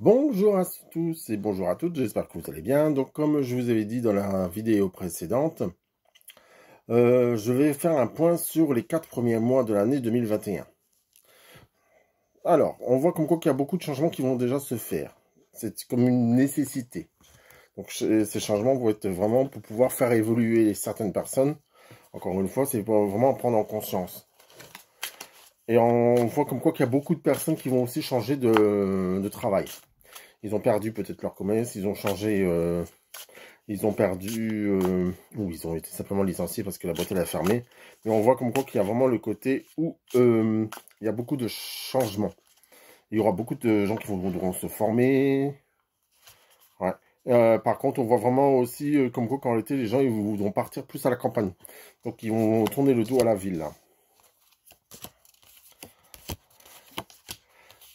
Bonjour à tous et bonjour à toutes, j'espère que vous allez bien. Donc comme je vous avais dit dans la vidéo précédente, je vais faire un point sur les 4 premiers mois de l'année 2021. Alors, on voit comme quoi qu'il y a beaucoup de changements qui vont déjà se faire. C'est comme une nécessité. Donc ces changements vont être vraiment pour pouvoir faire évoluer certaines personnes. Encore une fois, c'est pour vraiment prendre en conscience. Et on voit comme quoi qu'il y a beaucoup de personnes qui vont aussi changer de travail. Ils ont perdu peut-être leur commerce, ils ont changé, ils ont perdu, ou ils ont été simplement licenciés parce que la boîte elle a fermé. Mais on voit comme quoi qu'il y a vraiment le côté où il y a beaucoup de changements. Il y aura beaucoup de gens qui voudront se former. Ouais. Par contre, on voit vraiment aussi comme quoi qu'en été, les gens ils voudront partir plus à la campagne. Donc ils vont tourner le dos à la ville là.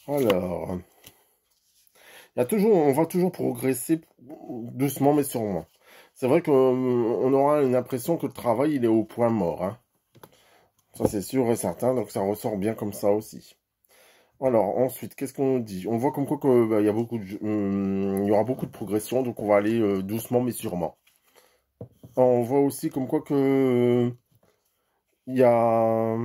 Alors, on va toujours progresser doucement mais sûrement. C'est vrai qu'on aura une impression que le travail il est au point mort, hein. Ça c'est sûr et certain, donc ça ressort bien comme ça aussi. Alors ensuite, qu'est-ce qu'on dit? On voit comme quoi que, bah, il y a il y aura beaucoup de progression, donc on va aller doucement mais sûrement. On voit aussi comme quoi que il y a,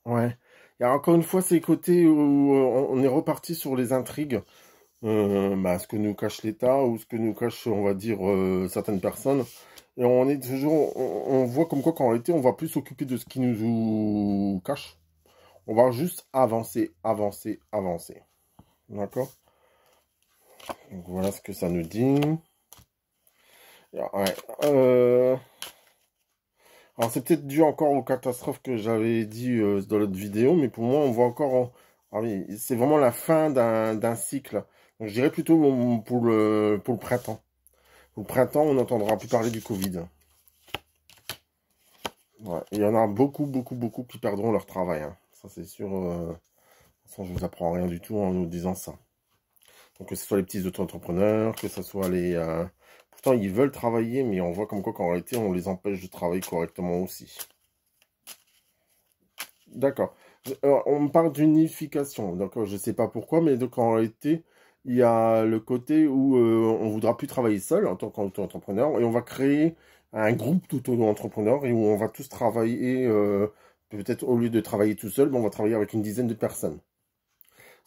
ouais, il y a encore une fois ces côtés où on est reparti sur les intrigues. Bah, ce que nous cache l'État ou ce que nous cache, on va dire, certaines personnes. Et on est toujours, on voit comme quoi qu'en réalité, on va plus s'occuper de ce qui nous cache. On va juste avancer, avancer, avancer. D'accord? Donc voilà ce que ça nous dit. Ouais. Alors c'est peut-être dû encore aux catastrophes que j'avais dit dans l'autre vidéo, mais pour moi, on voit encore... Ah oui, c'est vraiment la fin d'un cycle. Donc je dirais plutôt pour le printemps. Au printemps, on n'entendra plus parler du Covid. Ouais. Il y en a beaucoup, beaucoup, beaucoup qui perdront leur travail, hein. Ça, c'est sûr. De toute façon, je vous apprends rien du tout en nous disant ça. Donc, que ce soit les petits auto-entrepreneurs, que ce soit les... Pourtant, ils veulent travailler, mais on voit comme quoi qu'en réalité, on les empêche de travailler correctement aussi. D'accord. On me parle d'unification. Donc, je ne sais pas pourquoi, mais donc en réalité, il y a le côté où on ne voudra plus travailler seul en tant qu'auto-entrepreneur et on va créer un groupe d'auto-entrepreneurs et où on va tous travailler, peut-être au lieu de travailler tout seul, on va travailler avec une dizaine de personnes.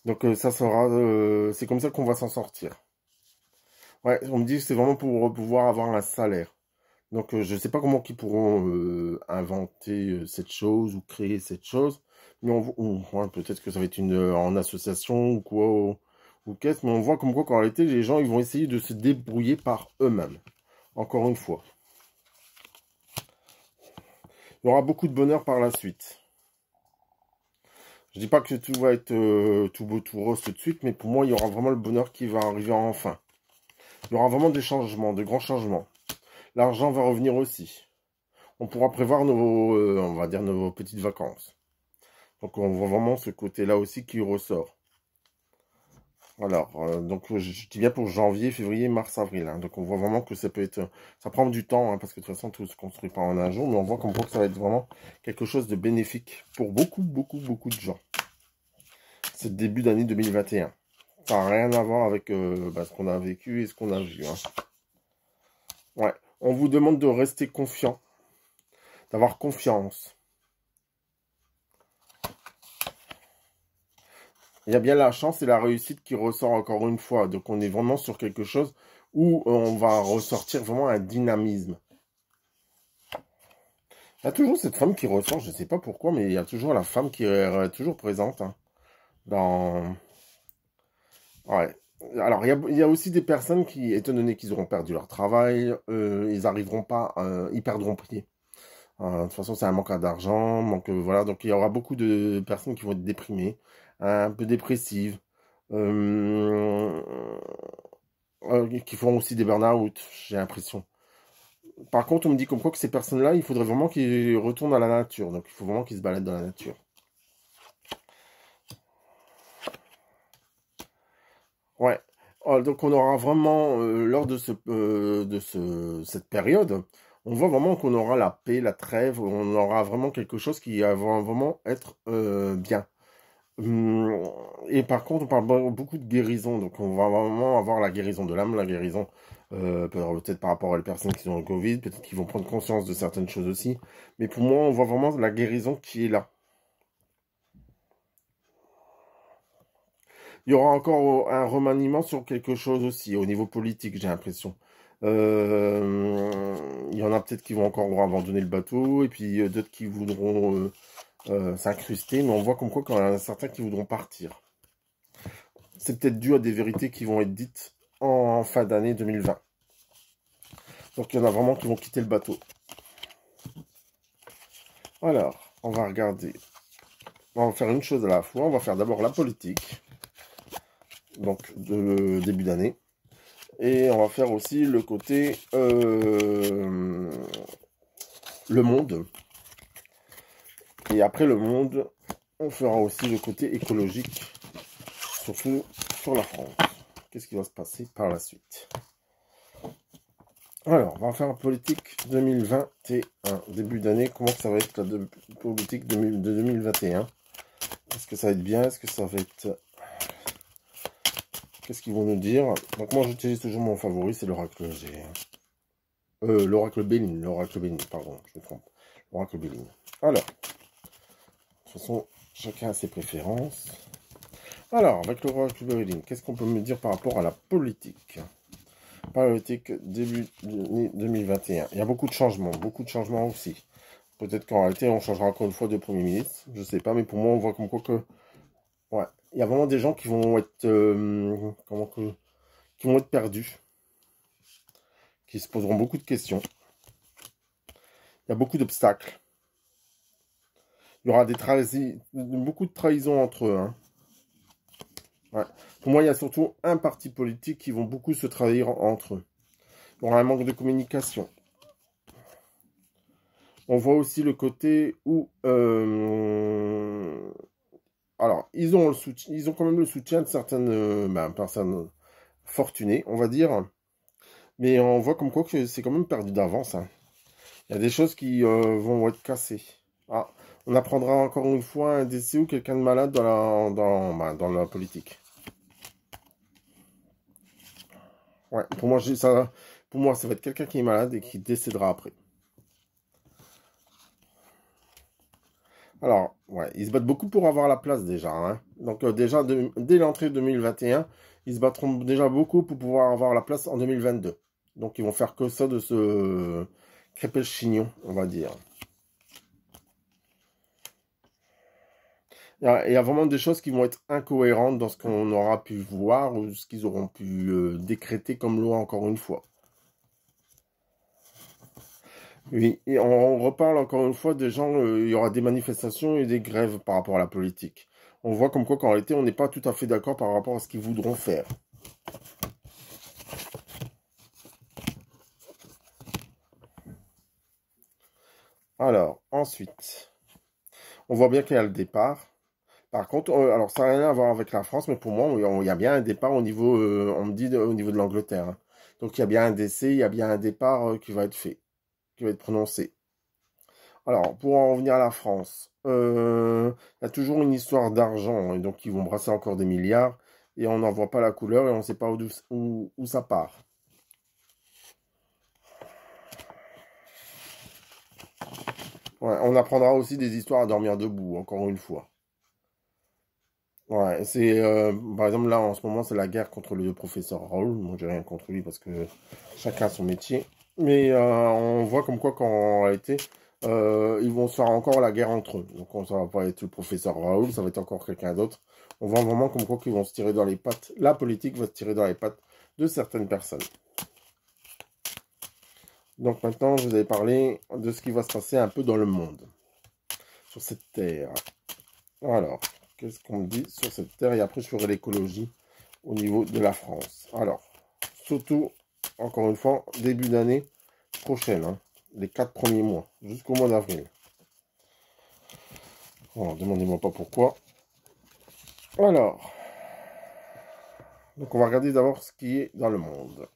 Donc, ça sera, c'est comme ça qu'on va s'en sortir. Ouais, on me dit que c'est vraiment pour pouvoir avoir un salaire. Donc, je ne sais pas comment ils pourront inventer cette chose ou créer cette chose. Mais ouais, peut-être que ça va être une en association ou quoi, ou qu'est-ce. Mais on voit comme quoi qu'en réalité, les gens ils vont essayer de se débrouiller par eux-mêmes. Encore une fois. Il y aura beaucoup de bonheur par la suite. Je dis pas que tout va être tout beau, tout rose tout de suite, mais pour moi, il y aura vraiment le bonheur qui va arriver enfin. Il y aura vraiment des changements, de grands changements. L'argent va revenir aussi. On pourra prévoir on va dire, nos petites vacances. Donc on voit vraiment ce côté-là aussi qui ressort. Alors, donc je dis bien pour janvier, février, mars, avril, hein. Donc on voit vraiment que ça peut être... Ça prend du temps, hein, parce que de toute façon, tout ne se construit pas en un jour. Mais on voit comme quoi que ça va être vraiment quelque chose de bénéfique pour beaucoup, beaucoup, beaucoup de gens. C'est le début d'année 2021. Ça n'a rien à voir avec ce qu'on a vécu et ce qu'on a vu, hein. Ouais, on vous demande de rester confiant, d'avoir confiance. Il y a bien la chance et la réussite qui ressort encore une fois. Donc on est vraiment sur quelque chose où on va ressortir vraiment un dynamisme. Il y a toujours cette femme qui ressort, je ne sais pas pourquoi, mais il y a toujours la femme qui est toujours présente, hein, dans... Ouais. Alors, il y a aussi des personnes qui, étant donné qu'ils auront perdu leur travail, ils arriveront pas, ils perdront pied. De toute façon, c'est un manque d'argent, voilà. Donc, il y aura beaucoup de personnes qui vont être déprimées, un peu dépressives, euh, qui feront aussi des burn-out, j'ai l'impression. Par contre, on me dit comme quoi que ces personnes-là, il faudrait vraiment qu'ils retournent à la nature. Donc, il faut vraiment qu'ils se baladent dans la nature. Ouais. Donc, on aura vraiment, lors de cette période, on voit vraiment qu'on aura la paix, la trêve, on aura vraiment quelque chose qui va vraiment être bien. Et par contre, on parle beaucoup de guérison. Donc, on va vraiment avoir la guérison de l'âme, la guérison peut-être par rapport aux personnes qui ont le Covid. Peut-être qu'ils vont prendre conscience de certaines choses aussi. Mais pour moi, on voit vraiment la guérison qui est là. Il y aura encore un remaniement sur quelque chose aussi, au niveau politique, j'ai l'impression. Il y en a peut-être qui vont encore abandonner le bateau, et puis d'autres qui voudront s'incruster, mais on voit comme quoi qu'il y en a certains qui voudront partir. C'est peut-être dû à des vérités qui vont être dites en fin d'année 2020. Donc il y en a vraiment qui vont quitter le bateau. Alors, on va regarder. On va faire une chose à la fois. On va faire d'abord la politique. Donc, de début d'année. Et on va faire aussi le côté le monde. Et après le monde, on fera aussi le côté écologique, surtout sur la France. Qu'est-ce qui va se passer par la suite? Alors, on va faire la politique 2021. Début d'année, comment ça va être la politique de 2021? Est-ce que ça va être bien? Est-ce que ça va être... Qu'est-ce qu'ils vont nous dire? Donc moi, j'utilise toujours mon favori, c'est l'oracle G. L'oracle Béline, pardon, je me trompe. L'oracle Béline. Alors, de toute façon, chacun a ses préférences. Alors, avec l'oracle Béline, qu'est-ce qu'on peut me dire par rapport à la politique? Politique début 2021. Il y a beaucoup de changements aussi. Peut-être qu'en réalité, on changera encore une fois de Premier ministre, je sais pas, mais pour moi, on voit comme quoi que... Ouais, il y a vraiment des gens qui vont être... qui vont être perdus. Qui se poseront beaucoup de questions. Il y a beaucoup d'obstacles. Il y aura beaucoup de trahisons entre eux. Hein. Ouais. Pour moi, il y a surtout un parti politique qui vont beaucoup se trahir entre eux. Il y aura un manque de communication. On voit aussi le côté où... alors, ils ont quand même le soutien de certaines personnes fortunées, on va dire. Mais on voit comme quoi que c'est quand même perdu d'avance. Hein. Il y a des choses qui vont être cassées. Ah, on apprendra encore une fois un décès ou quelqu'un de malade dans la politique. Ouais, pour moi, ça va être quelqu'un qui est malade et qui décédera après. Alors, ouais, ils se battent beaucoup pour avoir la place déjà. Hein. Donc déjà, dès l'entrée 2021, ils se battront déjà beaucoup pour pouvoir avoir la place en 2022. Donc ils vont faire que ça de se crêper le chignon, on va dire. Il y a vraiment des choses qui vont être incohérentes dans ce qu'on aura pu voir ou ce qu'ils auront pu décréter comme loi encore une fois. Oui, et on reparle encore une fois des gens, il y aura des manifestations et des grèves par rapport à la politique. On voit comme quoi qu'en réalité, on n'est pas tout à fait d'accord par rapport à ce qu'ils voudront faire. Alors, ensuite, on voit bien qu'il y a le départ. Par contre, alors ça n'a rien à voir avec la France, mais pour moi, il y a bien un départ au niveau, on me dit, au niveau de l'Angleterre. Hein. Donc, il y a bien un décès, il y a bien un départ qui va être fait, qui va être prononcé. Alors, pour en revenir à la France, il y a toujours une histoire d'argent, et donc ils vont brasser encore des milliards, et on n'en voit pas la couleur, et on ne sait pas où ça part. Ouais, on apprendra aussi des histoires à dormir debout, encore une fois. Ouais, c'est par exemple là en ce moment c'est la guerre contre le professeur Raoul. Moi j'ai rien contre lui parce que chacun a son métier. Mais on voit comme quoi qu'en réalité ils vont se faire encore la guerre entre eux. Donc ça va pas être le professeur Raoul, ça va être encore quelqu'un d'autre. On voit vraiment comme quoi qu'ils vont se tirer dans les pattes. La politique va se tirer dans les pattes de certaines personnes. Donc maintenant je vous ai parlé de ce qui va se passer un peu dans le monde. Sur cette terre. Alors. Qu'est-ce qu'on me dit sur cette terre? Et après, je ferai l'écologie au niveau de la France. Alors, surtout, encore une fois, début d'année prochaine, hein, les 4 premiers mois, jusqu'au mois d'avril. Alors, demandez-moi pas pourquoi. Alors, donc on va regarder d'abord ce qui est dans le monde.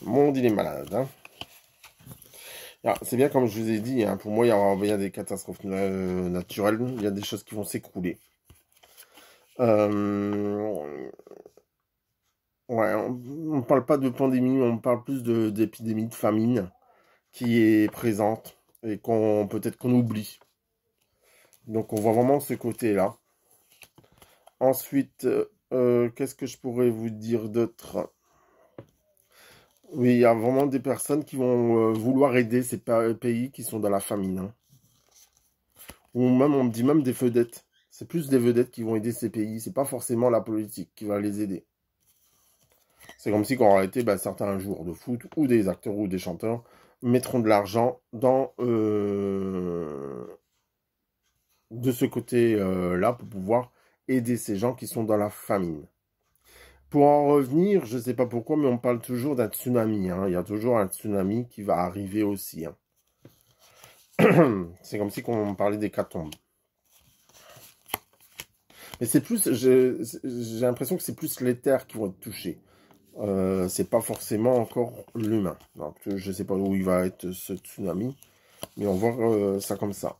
Le monde, il est malade. Hein. Ah, c'est bien comme je vous ai dit, hein, pour moi, il y a des catastrophes naturelles, il y a des choses qui vont s'écrouler. Euh, ouais, on ne parle pas de pandémie, on parle plus d'épidémie, de famine qui est présente et qu'on peut-être qu'on oublie. Donc on voit vraiment ce côté-là. Ensuite, qu'est-ce que je pourrais vous dire d'autre? Oui, il y a vraiment des personnes qui vont vouloir aider ces pays qui sont dans la famine, hein. Ou même, on me dit même des vedettes. C'est plus des vedettes qui vont aider ces pays. C'est pas forcément la politique qui va les aider. C'est comme si, qu'en réalité, bah, certains joueurs de foot ou des acteurs ou des chanteurs mettront de l'argent dans de ce côté-là pour pouvoir aider ces gens qui sont dans la famine. Pour en revenir, je ne sais pas pourquoi, mais on parle toujours d'un tsunami, hein. Il y a toujours un tsunami qui va arriver aussi, hein. C'est comme si on parlait d'hécatombe. Mais c'est plus, j'ai l'impression que c'est plus les terres qui vont être touchées. C'est pas forcément encore l'humain. Donc je sais pas où il va être ce tsunami, mais on voit ça comme ça.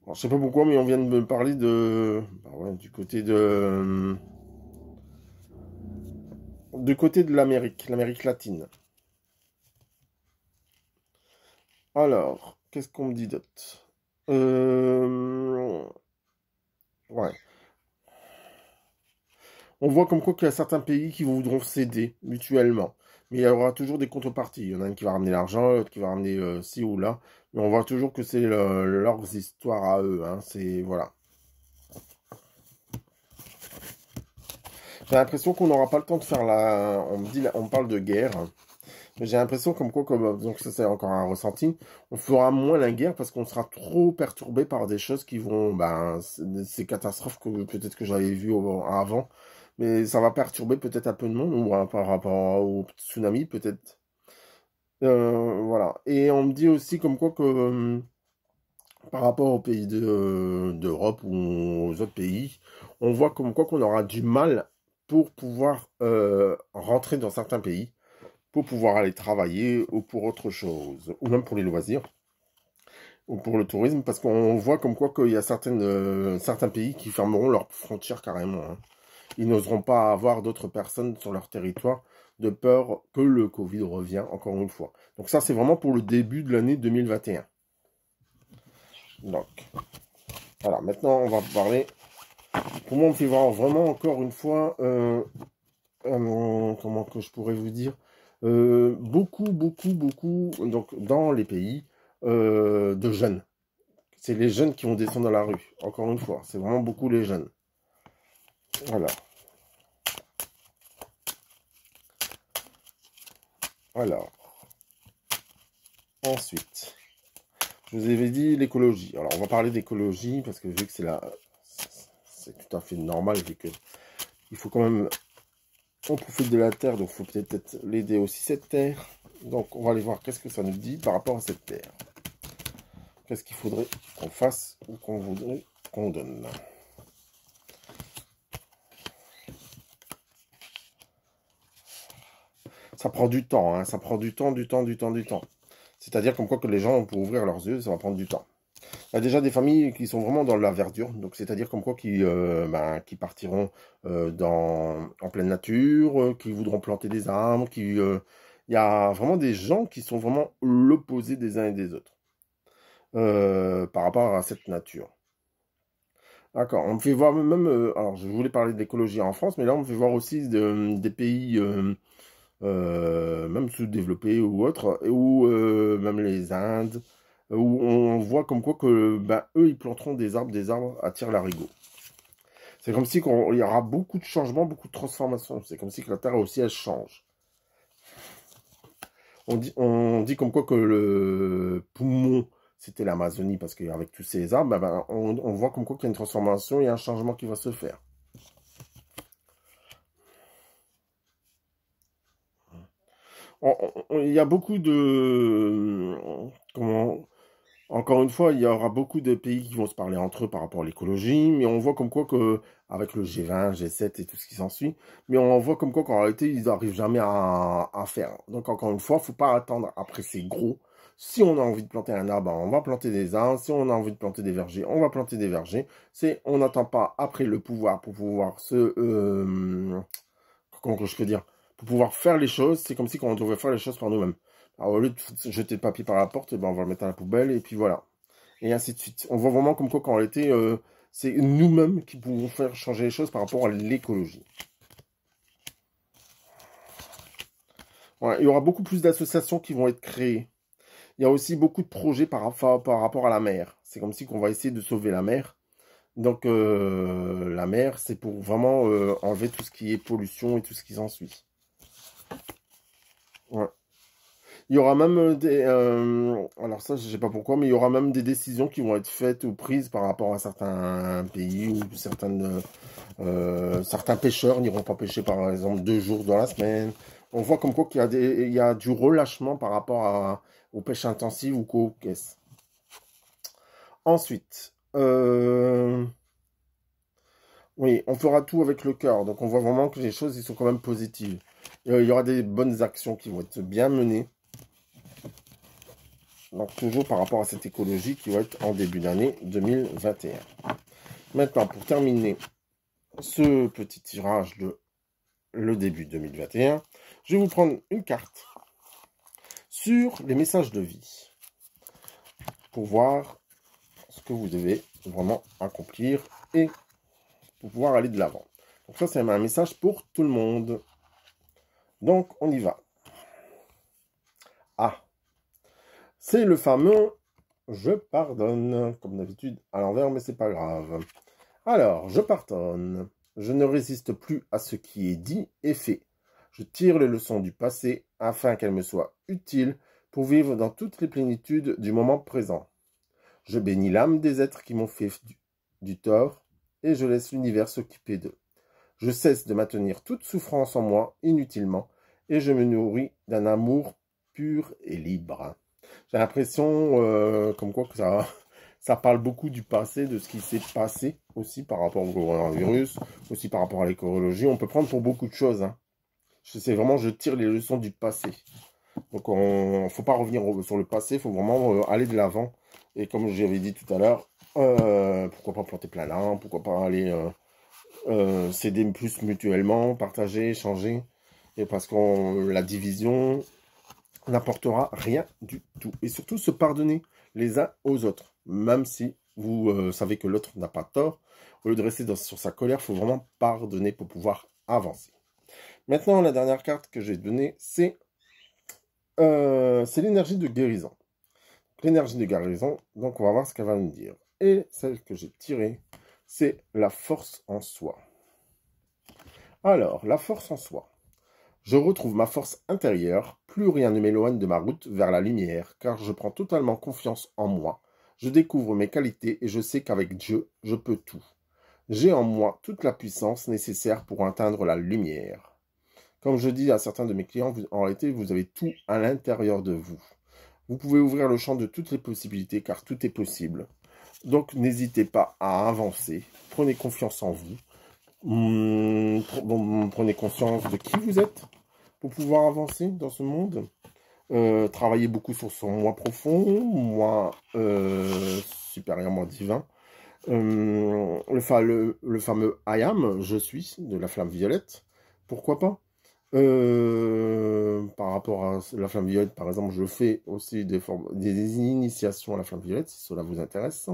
Alors, je sais pas pourquoi, mais on vient de me parler de, bah ouais, du côté de l'Amérique latine. Alors, qu'est-ce qu'on me dit d'autre? Ouais. On voit comme quoi qu'il y a certains pays qui voudront céder mutuellement. Mais il y aura toujours des contreparties. Il y en a un qui va ramener l'argent, l'autre qui va ramener ci ou là. Mais on voit toujours que c'est leurs histoires à eux, hein. C'est, voilà. J'ai l'impression qu'on n'aura pas le temps de faire la... On me dit, on parle de guerre. Mais j'ai l'impression comme quoi, comme, donc ça c'est encore un ressenti, on fera moins la guerre parce qu'on sera trop perturbé par des choses qui vont, ben, ces catastrophes que peut-être que j'avais vues avant, mais ça va perturber peut-être un peu de monde, ou par rapport au tsunami peut-être. Voilà. Et on me dit aussi comme quoi que par rapport aux pays d'Europe ou aux autres pays, on voit comme quoi qu'on aura du mal pour pouvoir rentrer dans certains pays pour pouvoir aller travailler ou pour autre chose, ou même pour les loisirs, ou pour le tourisme, parce qu'on voit comme quoi qu'il y a certains pays qui fermeront leurs frontières carrément, hein. Ils n'oseront pas avoir d'autres personnes sur leur territoire de peur que le Covid revient encore une fois. Donc ça, c'est vraiment pour le début de l'année 2021. Donc, voilà, maintenant, on va parler. Pour moi, on fait voir vraiment encore une fois, comment que je pourrais vous dire, beaucoup, donc dans les pays de jeunes. C'est les jeunes qui vont descendre dans la rue, encore une fois. C'est vraiment beaucoup les jeunes. Voilà. Alors, ensuite, je vous avais dit l'écologie. Alors, on va parler d'écologie parce que vu que c'est tout à fait normal, vu que il faut quand même, on profite de la terre, donc il faut peut-être l'aider aussi cette terre. Donc, on va aller voir qu'est-ce que ça nous dit par rapport à cette terre. Qu'est-ce qu'il faudrait qu'on fasse ou qu'on voudrait qu'on donne. Ça prend du temps, hein, ça prend du temps. C'est-à-dire comme quoi que les gens, pour ouvrir leurs yeux, ça va prendre du temps. Il y a déjà des familles qui sont vraiment dans la verdure, donc c'est-à-dire comme quoi qui partiront en pleine nature, qui voudront planter des arbres, il y a vraiment des gens qui sont vraiment l'opposé des uns et des autres par rapport à cette nature. D'accord, on me fait voir même, alors je voulais parler d'écologie en France, mais là on me fait voir aussi des pays même sous-développés ou autres, ou même les Indes, où on voit comme quoi que ben, eux ils planteront des arbres à tire-larigot. C'est comme si il y aura beaucoup de changements, beaucoup de transformations. C'est comme si que la Terre aussi elle change. On dit comme quoi que le poumon c'était l'Amazonie parce qu'avec tous ces arbres, on voit comme quoi qu'il y a une transformation, il y a un changement qui va se faire. Il y a beaucoup de comment Encore une fois, il y aura beaucoup de pays qui vont se parler entre eux par rapport à l'écologie, mais on voit comme quoi que, avec le G20, G7 et tout ce qui s'ensuit, mais on voit comme quoi qu'en réalité, ils n'arrivent jamais à faire. Donc encore une fois, faut pas attendre après c'est gros. Si on a envie de planter un arbre, on va planter des arbres. Si on a envie de planter des vergers, on va planter des vergers. On n'attend pas après le pouvoir pour pouvoir comment que je peux dire, pour pouvoir faire les choses. C'est comme si on devait faire les choses par nous-mêmes. Alors, au lieu de jeter le papier par la porte, eh ben, on va le mettre à la poubelle et puis voilà. Et ainsi de suite. On voit vraiment comme quoi qu'en réalité, c'est nous-mêmes qui pouvons faire changer les choses par rapport à l'écologie. Voilà, il y aura beaucoup plus d'associations qui vont être créées. Il y a aussi beaucoup de projets par rapport à la mer. C'est comme si on va essayer de sauver la mer. Donc la mer, c'est pour vraiment enlever tout ce qui est pollution et tout ce qui s'ensuit. Ouais. Il y aura même alors ça, je sais pas pourquoi, mais il y aura même des décisions qui vont être faites ou prises par rapport à certains pays ou certains pêcheurs n'iront pas pêcher par exemple 2 jours dans la semaine. On voit comme quoi qu'il y a il y a du relâchement par rapport aux pêches intensives ou qu'aux caisses. Ensuite, oui, on fera tout avec le cœur. Donc on voit vraiment que les choses ils sont quand même positives. Il y aura des bonnes actions qui vont être bien menées. Donc toujours par rapport à cette écologie qui va être en début d'année 2021. Maintenant, pour terminer ce petit tirage de le début 2021, je vais vous prendre une carte sur les messages de vie pour voir ce que vous devez vraiment accomplir et pour pouvoir aller de l'avant. Donc ça, c'est un message pour tout le monde. Donc, on y va. Ah, c'est le fameux « je pardonne », comme d'habitude à l'envers, mais c'est pas grave. Alors, je pardonne. Je ne résiste plus à ce qui est dit et fait. Je tire les leçons du passé afin qu'elles me soient utiles pour vivre dans toutes les plénitudes du moment présent. Je bénis l'âme des êtres qui m'ont fait du tort et je laisse l'univers s'occuper d'eux. Je cesse de maintenir toute souffrance en moi inutilement et je me nourris d'un amour pur et libre. J'ai l'impression comme quoi que ça parle beaucoup du passé, de ce qui s'est passé aussi par rapport au coronavirus, aussi par rapport à l'écologie. On peut prendre pour beaucoup de choses. Hein. C'est vraiment, je tire les leçons du passé. Donc, il ne faut pas revenir sur le passé, il faut vraiment aller de l'avant. Et comme j'avais dit tout à l'heure, pourquoi pas planter plein d'arbres, pourquoi pas aller s'aider plus mutuellement, partager, échanger. Et parce que la division n'apportera rien du tout. Et surtout, se pardonner les uns aux autres. Même si vous savez que l'autre n'a pas tort, au lieu de rester sur sa colère, il faut vraiment pardonner pour pouvoir avancer. Maintenant, la dernière carte que je vais donner, c'est l'énergie de guérison. L'énergie de guérison, donc on va voir ce qu'elle va nous dire. Et celle que j'ai tirée, c'est la force en soi. Alors, la force en soi. Je retrouve ma force intérieure, plus rien ne m'éloigne de ma route vers la lumière, car je prends totalement confiance en moi. Je découvre mes qualités et je sais qu'avec Dieu, je peux tout. J'ai en moi toute la puissance nécessaire pour atteindre la lumière. Comme je dis à certains de mes clients, en réalité, vous avez tout à l'intérieur de vous. Vous pouvez ouvrir le champ de toutes les possibilités, car tout est possible. Donc, n'hésitez pas à avancer. Prenez confiance en vous. Prenez conscience de qui vous êtes pour pouvoir avancer dans ce monde. Travaillez beaucoup sur son moi profond, moi supérieur, moi divin. Le fameux I am, je suis, de la flamme violette. Pourquoi pas par rapport à la flamme violette, par exemple, je fais aussi des initiations à la flamme violette, si cela vous intéresse.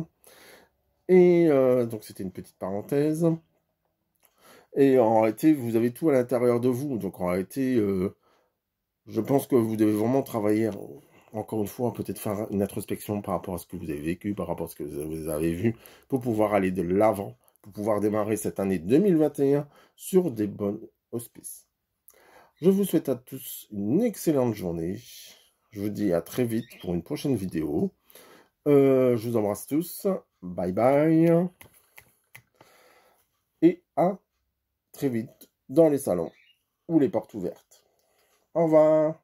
Et donc, c'était une petite parenthèse. Et en réalité, vous avez tout à l'intérieur de vous. Donc, en réalité, je pense que vous devez vraiment travailler, encore une fois, peut-être faire une introspection par rapport à ce que vous avez vécu, par rapport à ce que vous avez vu, pour pouvoir aller de l'avant, pour pouvoir démarrer cette année 2021 sur des bonnes auspices. Je vous souhaite à tous une excellente journée. Je vous dis à très vite pour une prochaine vidéo. Je vous embrasse tous. Bye bye. Et à très vite dans les salons ou les portes ouvertes. Au revoir.